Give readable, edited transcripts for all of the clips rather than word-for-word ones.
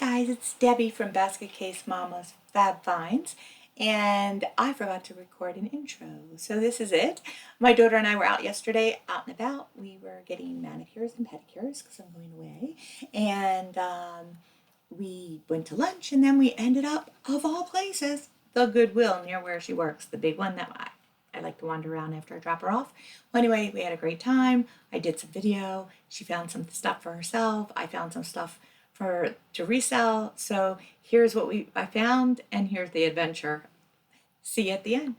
guys, it's Debbie from Basket Case Mama's Fab Finds, and I forgot to record an intro, so this is it. My daughter and I were out yesterday, out and about. We were getting manicures and pedicures because I'm going away, and we went to lunch, and then we ended up, of all places, the Goodwill near where she works, the big one that I like to wander around after I drop her off. Well, anyway, we had a great time. I did some video. She found some stuff for herself. I found some stuff to resell. So here's what I found, and here's the adventure. See you at the end.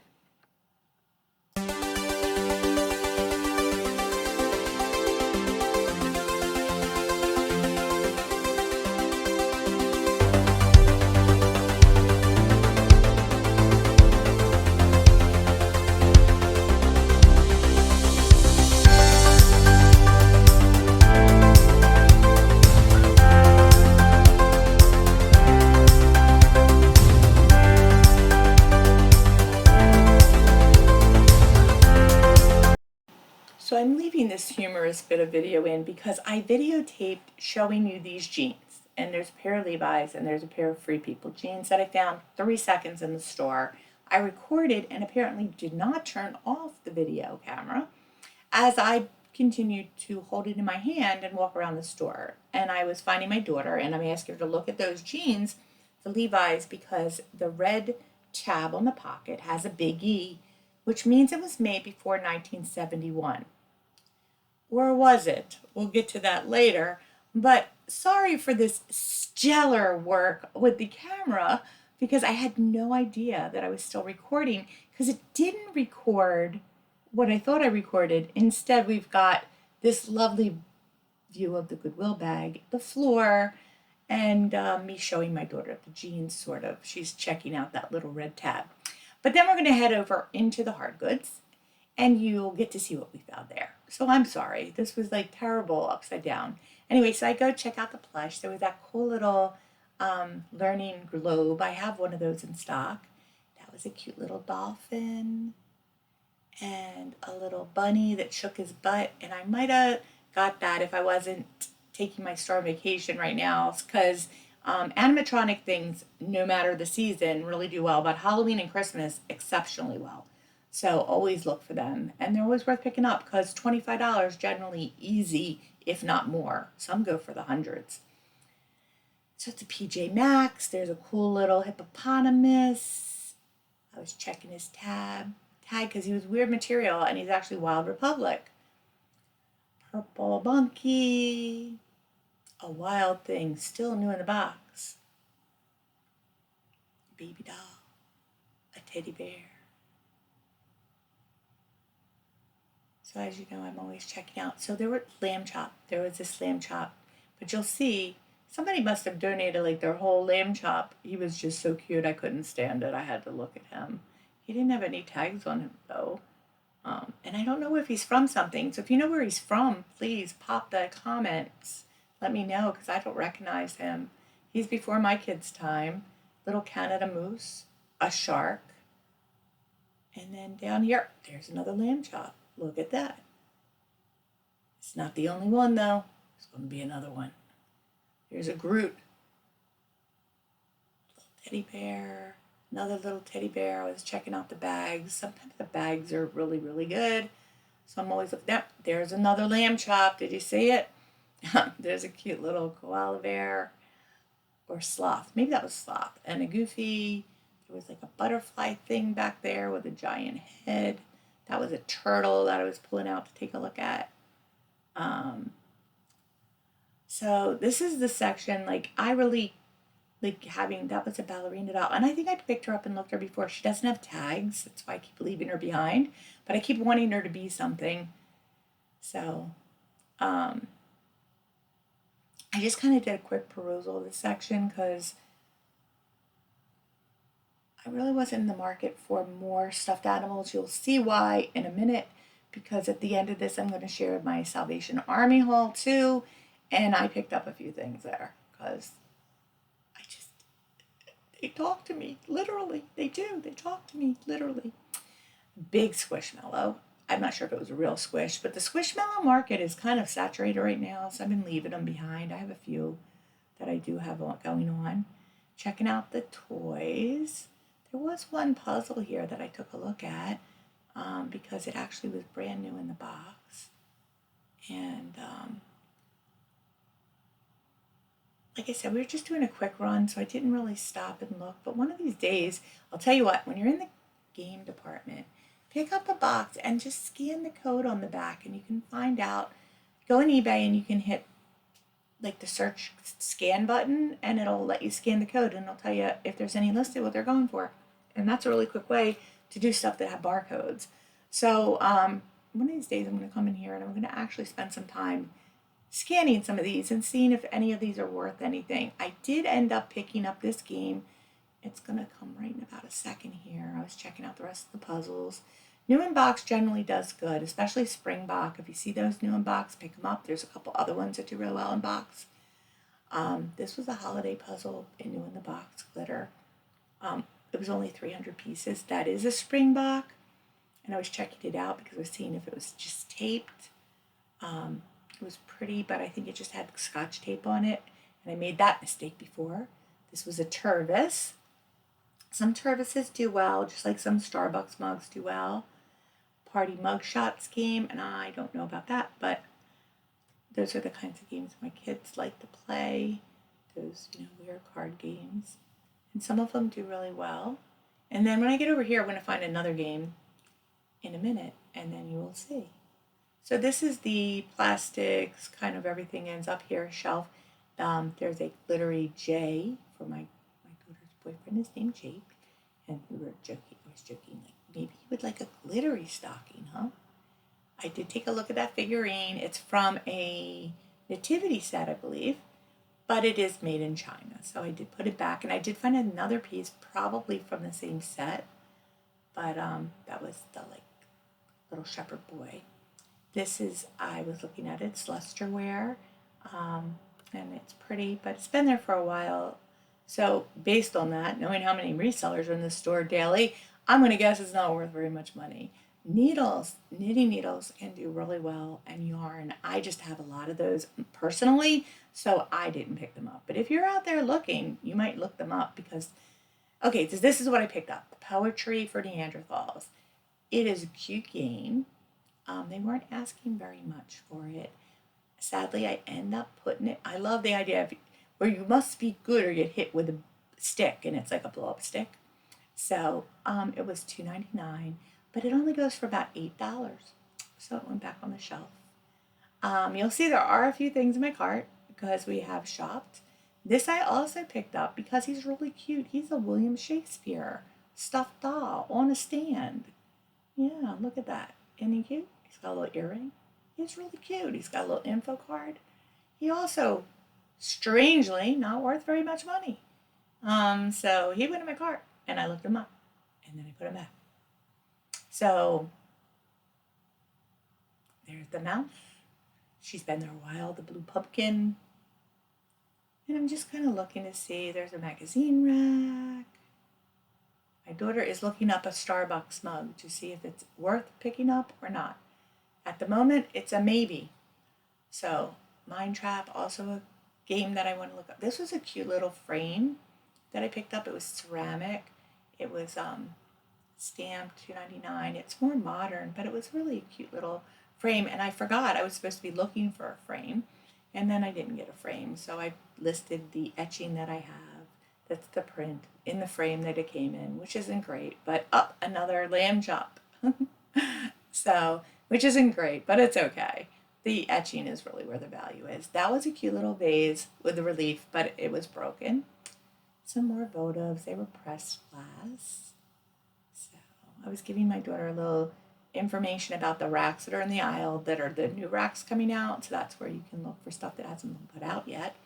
So I'm leaving this humorous bit of video in because I videotaped showing you these jeans. And there's a pair of Levi's and there's a pair of Free People jeans that I found 3 seconds in the store. I recorded and apparently did not turn off the video camera as I continued to hold it in my hand and walk around the store. And I was finding my daughter and I'm asking her to look at those jeans, the Levi's, because the red tab on the pocket has a big E, which means it was made before 1971. Or was it? We'll get to that later. But sorry for this stellar work with the camera because I had no idea that I was still recording because it didn't record what I thought I recorded. Instead, we've got this lovely view of the Goodwill bag, the floor, and me showing my daughter the jeans, sort of. She's checking out that little red tab. But then we're going to head over into the hard goods and you'll get to see what we found there. So I'm sorry, this was like terrible upside down. Anyway, so I go check out the plush. There was that cool little learning globe. I have one of those in stock. That was a cute little dolphin and a little bunny that shook his butt. And I might have got that if I wasn't taking my star vacation right now, because animatronic things, no matter the season, really do well, but Halloween and Christmas exceptionally well. So always look for them. And they're always worth picking up because $25 generally easy, if not more. Some go for the hundreds. So it's a PJ Maxx. There's a cool little hippopotamus. I was checking his tag because he was weird material and he's actually Wild Republic. Purple monkey. A wild thing, still new in the box. Baby doll. A teddy bear. So as you know, I'm always checking out. So there were Lambchop. There was this Lambchop. But you'll see, somebody must have donated like their whole Lambchop. He was just so cute, I couldn't stand it. I had to look at him. He didn't have any tags on him, though. And I don't know if he's from something. So if you know where he's from, please pop the comments. Let me know, because I don't recognize him. He's before my kid's time. Little Canada moose, a shark. And then down here, there's another Lambchop. Look at that. It's not the only one, though. There's going to be another one. Here's a Groot. Little teddy bear. Another little teddy bear. I was checking out the bags. Sometimes the bags are really, really good. So I'm always looking. Yep, there's another Lambchop. Did you see it? There's a cute little koala bear. Or sloth. Maybe that was sloth. And a Goofy. There was like a butterfly thing back there with a giant head. That was a turtle that I was pulling out to take a look at. So this is the section, like I really like having, that was a ballerina doll. And I think I picked her up and looked at her before. She doesn't have tags. That's why I keep leaving her behind. But I keep wanting her to be something. So I just kind of did a quick perusal of this section because I really wasn't in the market for more stuffed animals. You'll see why in a minute, because at the end of this, I'm going to share my Salvation Army haul too. And I picked up a few things there because they talk to me, literally. They do. They talk to me, literally. Big Squishmallow. I'm not sure if it was a real squish, but the Squishmallow market is kind of saturated right now, so I've been leaving them behind. I have a few that I do have going on. Checking out the toys. There was one puzzle here that I took a look at because it actually was brand new in the box. And like I said, we were just doing a quick run, so I didn't really stop and look. But one of these days, I'll tell you what, when you're in the game department, pick up the box and just scan the code on the back, and you can find out. Go on eBay and you can hit like the search scan button, and it'll let you scan the code, and it'll tell you if there's any listed what they're going for. And that's a really quick way to do stuff that have barcodes. So one of these days I'm going to come in here and I'm going to actually spend some time scanning some of these and seeing if any of these are worth anything. I did end up picking up this game. It's going to come right in about a second here. I was checking out the rest of the puzzles. New in box generally does good, especially Springbok. If you see those new in box, pick them up. There's a couple other ones that do real well in box. This was a holiday puzzle in new in the box glitter. It was only 300 pieces. That is a Springbok. And I was checking it out because I was seeing if it was just taped. It was pretty, but I think it just had Scotch tape on it. And I made that mistake before. This was a Tervis. Some Tervises do well, just like some Starbucks mugs do well. Party mug shots game, and I don't know about that, but those are the kinds of games my kids like to play. Those, weird card games. And some of them do really well. And then when I get over here, I'm going to find another game in a minute, and then you will see. So this is the plastics, kind of everything ends up here, shelf. There's a glittery J for my daughter's boyfriend is named Jake. And we were joking, I was joking, like, maybe he would like a glittery stocking, huh? I did take a look at that figurine. It's from a nativity set, I believe, but it is made in China. So I did put it back, and I did find another piece, probably from the same set, but that was the, like, little shepherd boy. This is, I was looking at it, it's lusterware, and it's pretty, but it's been there for a while. So based on that, knowing how many resellers are in the store daily, I'm going to guess it's not worth very much money. Needles, knitting needles can do really well, and yarn. I just have a lot of those personally, so I didn't pick them up. But if you're out there looking, you might look them up because, okay, so this is what I picked up. Poetry for Neanderthals. It is a cute game. They weren't asking very much for it. Sadly, I end up putting it. I love the idea of where you must be good or get hit with a stick, and it's like a blow-up stick. So it was $2.99, but it only goes for about $8. So it went back on the shelf. You'll see there are a few things in my cart because we have shopped. This I also picked up because he's really cute. He's a William Shakespeare stuffed doll on a stand. Yeah, look at that. Isn't he cute? He's got a little earring. He's really cute. He's got a little info card. He also, strangely, not worth very much money. So he went in my cart, and I looked him up, and then I put him back. So there's the mouse. She's been there a while. The blue pumpkin. And I'm just kind of looking to see. There's a magazine rack. My daughter is looking up a Starbucks mug to see if it's worth picking up or not. At the moment, it's a maybe. So, Mind Trap, also a game that I want to look up. This was a cute little frame that I picked up. It was ceramic. It was stamped $2.99. It's more modern, but it was really a cute little frame. And I forgot I was supposed to be looking for a frame, and then I didn't get a frame. So I listed the etching that I have. That's the print in the frame that it came in, which isn't great. But another Lambchop. So, which isn't great, but it's okay. The etching is really where the value is. That was a cute little vase with the relief, but it was broken. Some more votives. They were pressed glass. So I was giving my daughter a little information about the racks that are in the aisle that are the new racks coming out. So that's where you can look for stuff that hasn't been put out yet.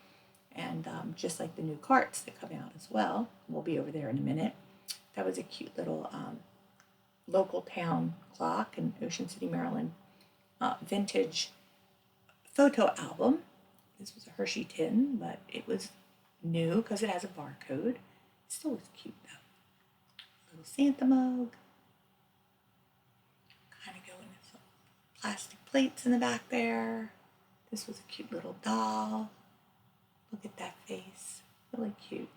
And just like the new carts that come out as well. We'll be over there in a minute. That was a cute little local town clock in Ocean City, Maryland. Vintage photo album. This was a Hershey tin, but it was new because it has a barcode. It still was cute though. Little Santa mug. Kind of going with some plastic plates in the back there. This was a cute little doll. Look at that face. Really cute.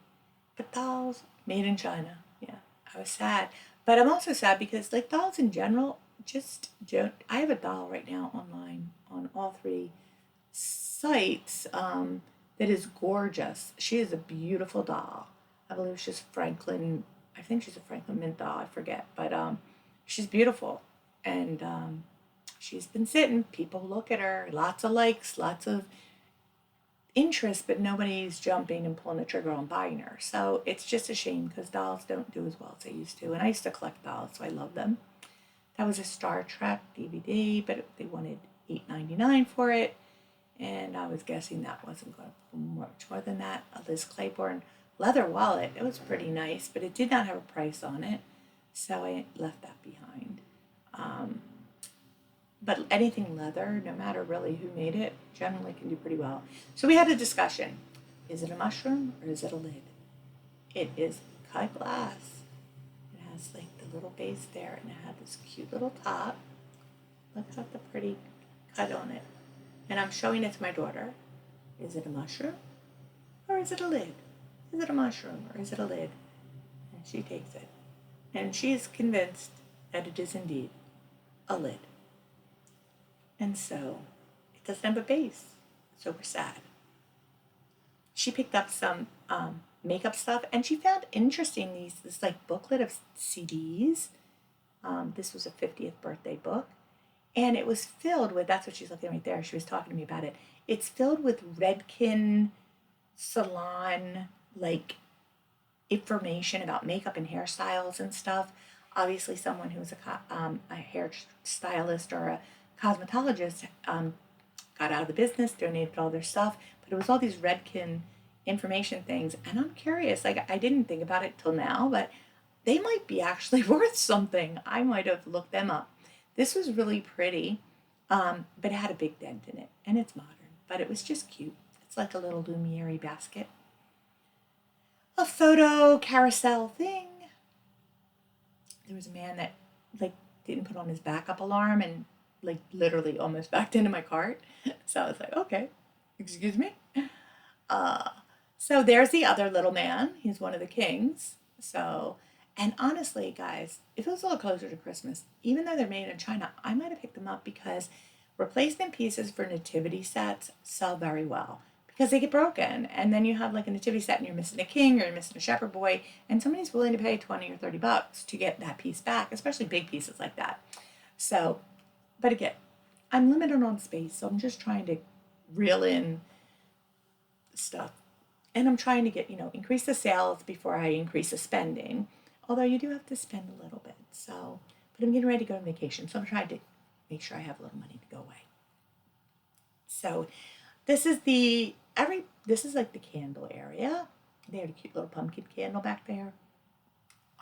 But dolls made in China. Yeah, I was sad. But I'm also sad because, like, dolls in general just don't. I have a doll right now online on all three sites that is gorgeous. She is a beautiful doll. I believe she's Franklin. I think she's a Franklin Mint doll. I forget, but she's beautiful, and she's been sitting. People look at her. Lots of likes, lots of interest, but nobody's jumping and pulling the trigger on buying her. So it's just a shame because dolls don't do as well as they used to. And I used to collect dolls, so I love them. That was a Star Trek DVD, but they wanted $8.99 for it, and I was guessing that wasn't going to be much more than that. A Liz Claiborne leather wallet. It was pretty nice, but it did not have a price on it, so I left that behind. But anything leather, no matter really who made it, generally can do pretty well. So we had a discussion. Is it a mushroom or is it a lid? It is cut glass. It has like the little base there and it had this cute little top. Look at the pretty cut on it. And I'm showing it to my daughter. Is it a mushroom or is it a lid? Is it a mushroom or is it a lid? And she takes it. And she is convinced that it is indeed a lid. And so it doesn't have a base. So we're sad. She picked up some makeup stuff and she found interesting this like booklet of CDs. This was a 50th birthday book. And it was filled with, that's what she's looking at right there. She was talking to me about it. It's filled with Redken salon, like, information about makeup and hairstyles and stuff. Obviously, someone who's a hair stylist or a cosmetologist got out of the business, donated all their stuff. But it was all these Redken information things. And I'm curious, like, I didn't think about it till now, but they might be actually worth something. I might have looked them up. This was really pretty, but it had a big dent in it, and it's modern, but it was just cute. It's like a little Lumiere basket. A photo carousel thing. There was a man that, like, didn't put on his backup alarm and, like, literally almost backed into my cart. So I was like, okay, excuse me. So there's the other little man. He's one of the kings. So, and honestly, guys, if it was a little closer to Christmas, even though they're made in China, I might have picked them up because replacement pieces for nativity sets sell very well because they get broken. And then you have like a nativity set and you're missing a king or you're missing a shepherd boy, and somebody's willing to pay 20 or 30 bucks to get that piece back, especially big pieces like that. So, but again, I'm limited on space, so I'm just trying to reel in stuff. And I'm trying to get, increase the sales before I increase the spending. Although you do have to spend a little bit. So, but I'm getting ready to go on vacation. So I'm trying to make sure I have a little money to go away. So this is like the candle area. They had a cute little pumpkin candle back there.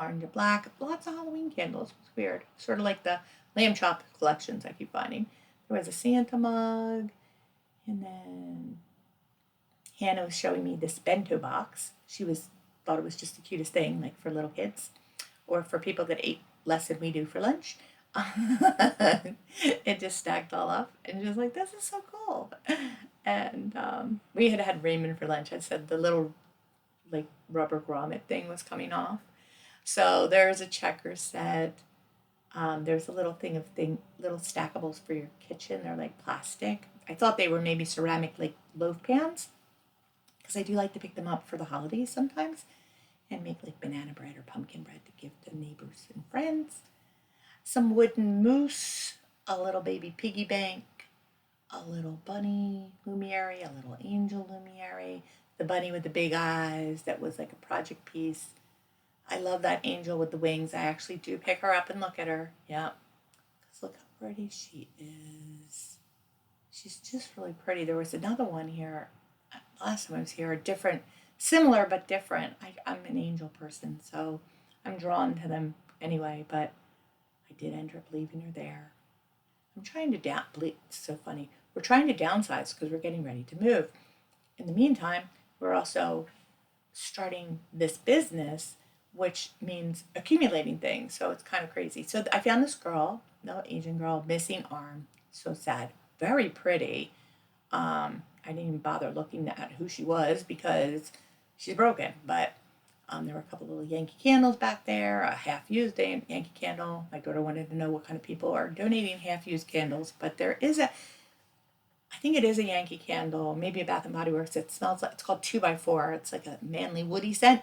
Orange and black. Lots of Halloween candles. It's weird. Sort of like the Lambchop collections I keep finding. There was a Santa mug. And then Hannah was showing me this bento box. Thought it was just the cutest thing, like for little kids or for people that ate less than we do for lunch. It just stacked all up and she was like, this is so cool. And we had ramen for lunch. I said the little like rubber grommet thing was coming off. So there's a checker set. There's a little little stackables for your kitchen. They're like plastic. I thought they were maybe ceramic like loaf pans because I do like to pick them up for the holidays sometimes and make like banana bread or pumpkin bread to give to neighbors and friends. Some wooden moose, a little baby piggy bank, a little bunny Lumiere, a little angel Lumiere, the bunny with the big eyes that was like a project piece. I love that angel with the wings. I actually do pick her up and look at her. Yep. Because look how pretty she is. She's just really pretty. There was another one here. Last time I was here, similar but different. I'm an angel person, so I'm drawn to them anyway, but I did end up leaving her there. I'm trying to it's so funny. We're trying to downsize because we're getting ready to move. In the meantime, we're also starting this business, which means accumulating things, so it's kind of crazy. So I found this girl, no Asian girl, missing arm. So sad. Very pretty. I didn't even bother looking at who she was because she's broken. But there were a couple little Yankee candles back there, a half-used Yankee candle. My daughter wanted to know what kind of people are donating half-used candles, but there is I think it is a Yankee candle, maybe a Bath and Body Works. It smells like, it's called 2x4. It's like a manly woody scent.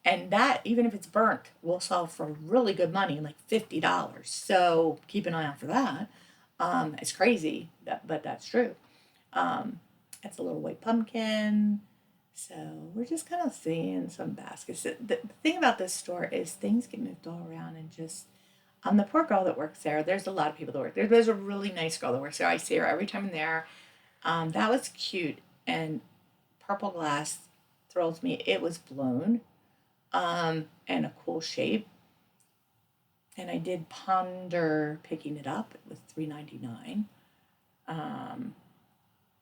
And that, even if it's burnt, will sell for really good money, like $50. So keep an eye out for that. It's crazy, but that's true. It's a little white pumpkin. So we're just kind of seeing some baskets. The thing about this store is things get moved all around and just the poor girl that works there. There's a lot of people that work there. There's a really nice girl that works there. I see her every time I'm there. That was cute, and purple glass thrills me. It was blown, and a cool shape. And I did ponder picking it up. It was $3.99.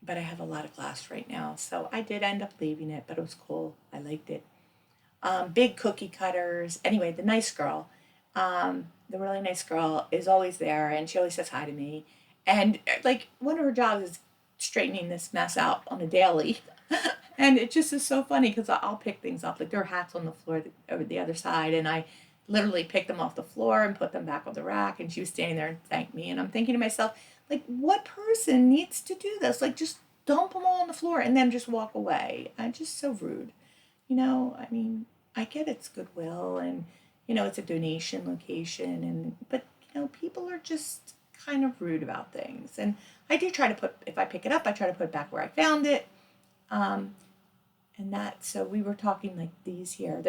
But I have a lot of glass right now, so I did end up leaving it, but it was cool. I liked it. Big cookie cutters. Anyway, the nice girl, the really nice girl is always there, and she always says hi to me. And like one of her jobs is straightening this mess out on a daily. And it just is so funny because I'll pick things up. Like there are hats on the floor over the other side, and I literally picked them off the floor and put them back on the rack. And she was standing there and thanked me. And I'm thinking to myself, like, what person needs to do this? Like, just dump them all on the floor and then just walk away. Just so rude. I mean, I get it's Goodwill and, it's a donation location. But, people are just kind of rude about things. And I do try to if I pick it up, I try to put it back where I found it. So we were talking like these here.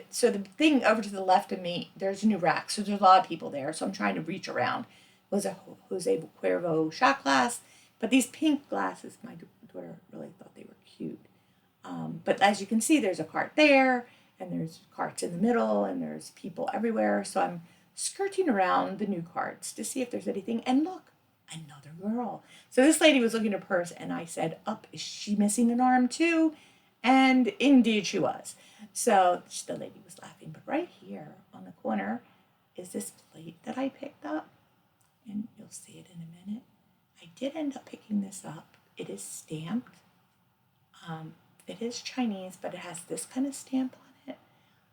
So the thing over to the left of me, there's a new rack. So there's a lot of people there. So I'm trying to reach around. It was a Jose Cuervo shot glass. But these pink glasses, my daughter really thought they were cute. But as you can see, there's a cart there, and there's carts in the middle, and there's people everywhere. So I'm skirting around the new carts to see if there's anything. And look, another girl. So this lady was looking at her purse, and I said, is she missing an arm too? And indeed she was. So the lady was laughing. But right here on the corner is this plate that I picked up. And you'll see it in a minute. I did end up picking this up. It is stamped. It is Chinese, but it has this kind of stamp on it.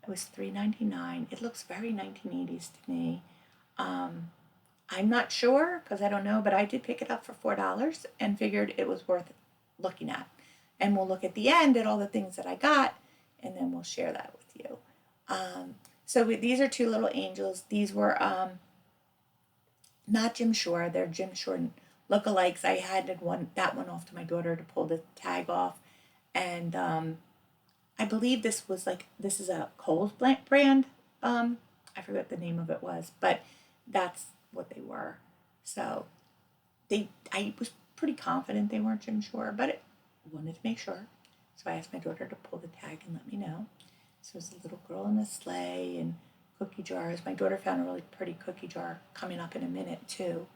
It was $3.99. It looks very 1980s to me. I'm not sure because I don't know, but I did pick it up for $4 and figured it was worth looking at. And we'll look at the end at all the things that I got, and then we'll share that with you. These are two little angels. These were not Jim Shore. They're Jim Shore lookalikes. I had that one off to my daughter to pull the tag off. And I believe this is a Kohl's brand. I forget the name of it was, but that's what they were. So I was pretty confident they weren't Jim Shore, but I wanted to make sure. So I asked my daughter to pull the tag and let me know. So there's a little girl in a sleigh and cookie jars. My daughter found a really pretty cookie jar coming up in a minute too.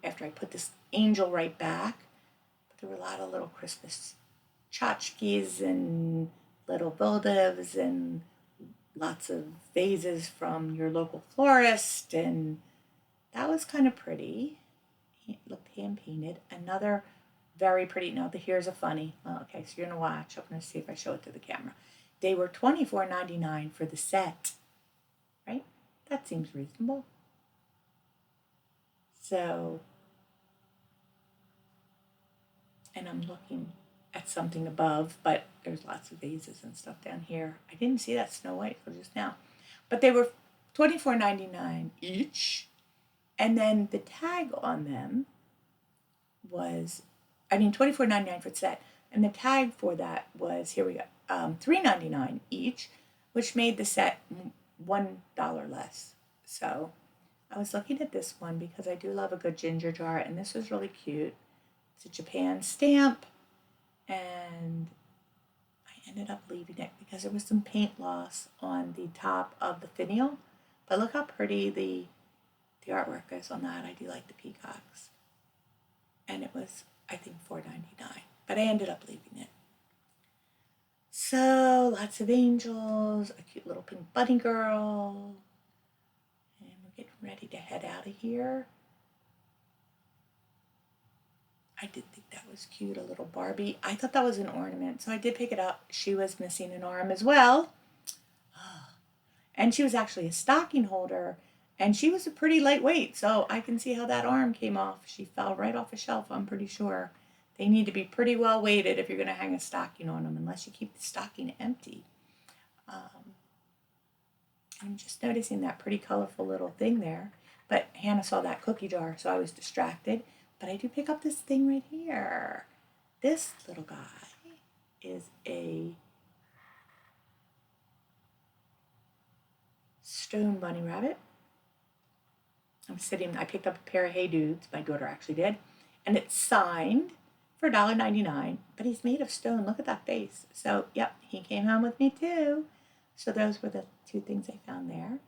After I put this angel right back, but there were a lot of little Christmas tchotchkes and little votives and lots of vases from your local florist, and that was kind of pretty. It looked hand painted. Another very pretty note. Here's a funny. Okay, so you're gonna watch. I'm gonna see if I show it to the camera. They were $24.99 for the set, right? That seems reasonable. So, and I'm looking at something above, but there's lots of vases and stuff down here. I didn't see that Snow White till just now. But they were $24.99 each. And then the tag on them was, $24.99 for the set. And the tag for that was, here we go, $3.99 each, which made the set $1 less. So I was looking at this one because I do love a good ginger jar, and this was really cute. It's a Japan stamp, and I ended up leaving it because there was some paint loss on the top of the finial. But look how pretty the artwork is on that. I do like the peacocks. And it was, I think, $4.99. But I ended up leaving it. So, lots of angels, a cute little pink bunny girl. And we're getting ready to head out of here. I did think that was cute, a little Barbie. I thought that was an ornament, so I did pick it up. She was missing an arm as well. And she was actually a stocking holder, and she was a pretty lightweight, so I can see how that arm came off. She fell right off a shelf, I'm pretty sure. They need to be pretty well weighted if you're going to hang a stocking on them, unless you keep the stocking empty. I'm just noticing that pretty colorful little thing there. But Hannah saw that cookie jar, so I was distracted. But I do pick up this thing right here. This little guy is a stone bunny rabbit. I picked up a pair of Hey Dudes, my daughter actually did, and it's signed for $1.99, but he's made of stone. Look at that face. So, yep, he came home with me too. So those were the two things I found there.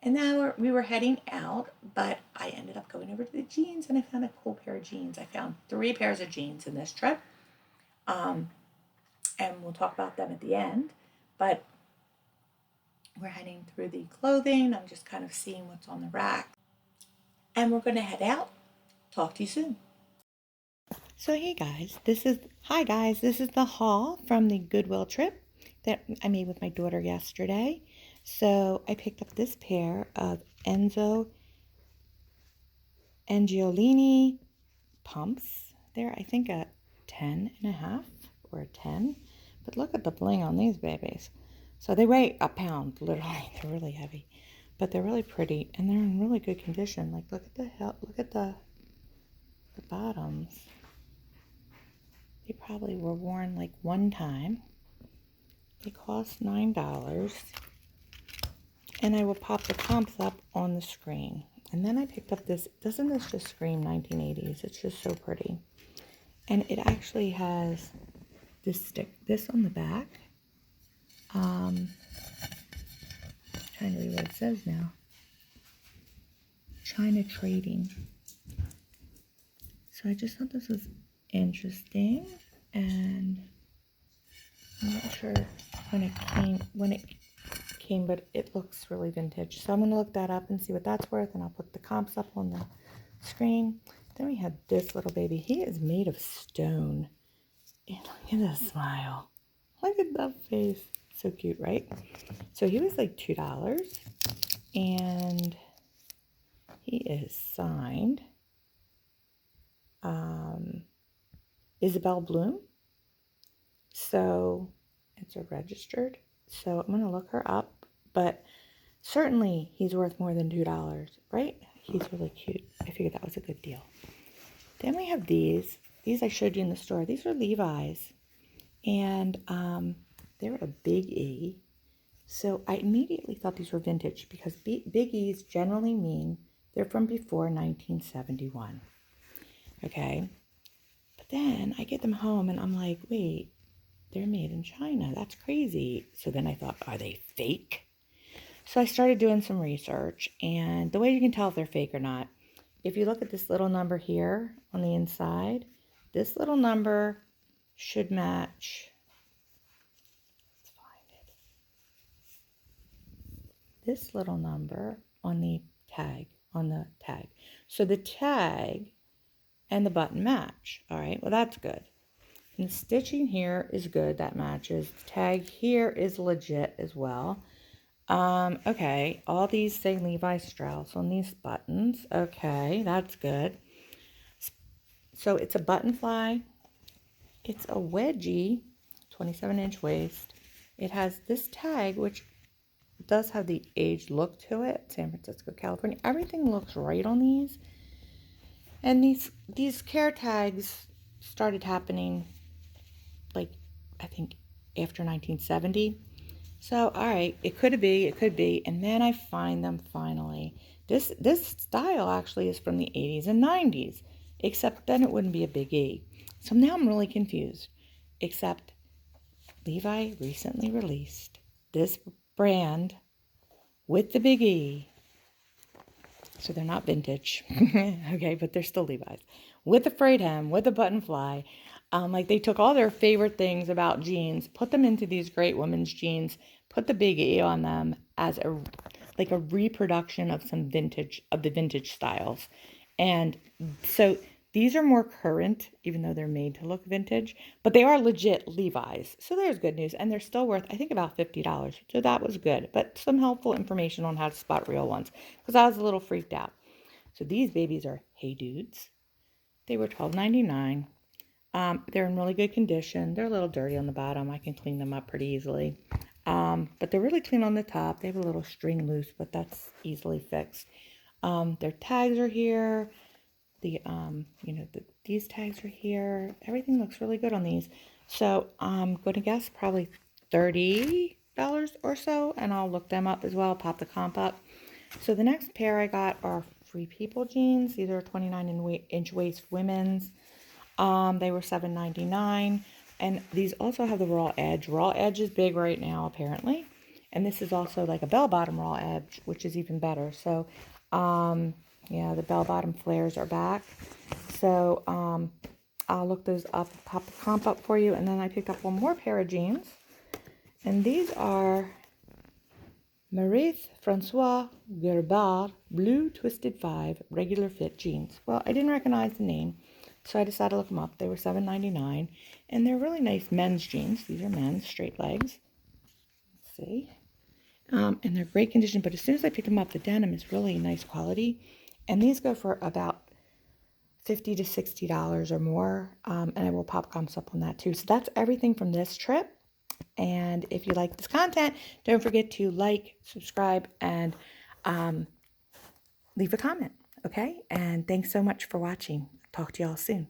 And now we were heading out, but I ended up going over to the jeans, and I found a cool pair of jeans. I found 3 pairs of jeans in this trip, and we'll talk about them at the end. But we're heading through the clothing. I'm just kind of seeing what's on the rack. And we're going to head out. Talk to you soon. So hi guys, this is the haul from the Goodwill trip that I made with my daughter yesterday. So I picked up this pair of Enzo Angiolini pumps. They're, I think, a 10.5 or a 10. But look at the bling on these babies. So they weigh a pound, literally. They're really heavy. But they're really pretty, and they're in really good condition. Like, look at the bottoms. They probably were worn like one time. They cost $9. And I will pop the comps up on the screen. And then I picked up this. Doesn't this just scream 1980s? It's just so pretty. And it actually has this on the back. Trying to read what it says now. China Trading. So I just thought this was interesting, and I'm not sure when it came, but it looks really vintage. So I'm gonna look that up and see what that's worth, and I'll put the comps up on the screen. Then we have this little baby. He is made of stone. And look at the smile. Look at that face. So cute, right? So he was like $2, and he is signed Isabel Bloom. So it's a registered. So I'm going to look her up, but certainly he's worth more than $2, right? He's really cute. I figured that was a good deal. Then we have these. These I showed you in the store. These are Levi's, and they're a big E. So I immediately thought these were vintage because big E's generally mean they're from before 1971. Okay? But then I get them home and I'm like, wait, they're made in China. That's crazy. So then I thought, are they fake? So I started doing some research, and the way you can tell if they're fake or not, if you look at this little number here on the inside, this little number should match. Let's find it. This little number on the tag. So the tag and the button match. All right, well, that's good. And the stitching here is good. That matches. The tag here is legit as well. Okay, all these say Levi Strauss on these buttons. Okay, that's good. So it's a button fly. It's a wedgie, 27-inch waist. It has this tag, which does have the aged look to it. San Francisco, California. Everything looks right on these. And these care tags started happening, like, I think after 1970. So, all right, it could be. And then I find them finally. This style actually is from the 80s and 90s, except then it wouldn't be a big E. So now I'm really confused, except Levi recently released this brand with the big E. So they're not vintage, okay, but they're still Levi's. With the frayed hem, with the button fly. Like they took all their favorite things about jeans, put them into these great women's jeans, put the big E on them as a reproduction of the vintage styles. And so These are more current, even though they're made to look vintage, but they are legit Levi's. So there's good news. And they're still worth, I think, about $50. So that was good. But some helpful information on how to spot real ones because I was a little freaked out. So these babies are Hey Dudes. They were $12.99. They're in really good condition. They're a little dirty on the bottom. I can clean them up pretty easily. But they're really clean on the top. They have a little string loose, but that's easily fixed. Their tags are here. These tags are here. Everything looks really good on these. So I'm going to guess probably $30 or so, and I'll look them up as well, pop the comp up. So the next pair I got are Free People jeans. These are 29-inch waist women's. They were $7.99. And these also have the raw edge. Raw edge is big right now, apparently. And this is also like a bell-bottom raw edge, which is even better. So, yeah, the bell-bottom flares are back. So, I'll look those up, pop the comp up for you. And then I picked up one more pair of jeans. And these are Maurice Francois Gerbard Blue Twisted 5 Regular Fit Jeans. Well, I didn't recognize the name, so I decided to look them up. They were $7.99, and they're really nice men's jeans. These are men's, straight legs. Let's see. And they're great condition, but as soon as I picked them up, the denim is really nice quality. And these go for about $50 to $60 or more, and I will pop comps up on that too. So that's everything from this trip. And if you like this content, don't forget to like, subscribe, and leave a comment, okay? And thanks so much for watching. Talk to y'all soon.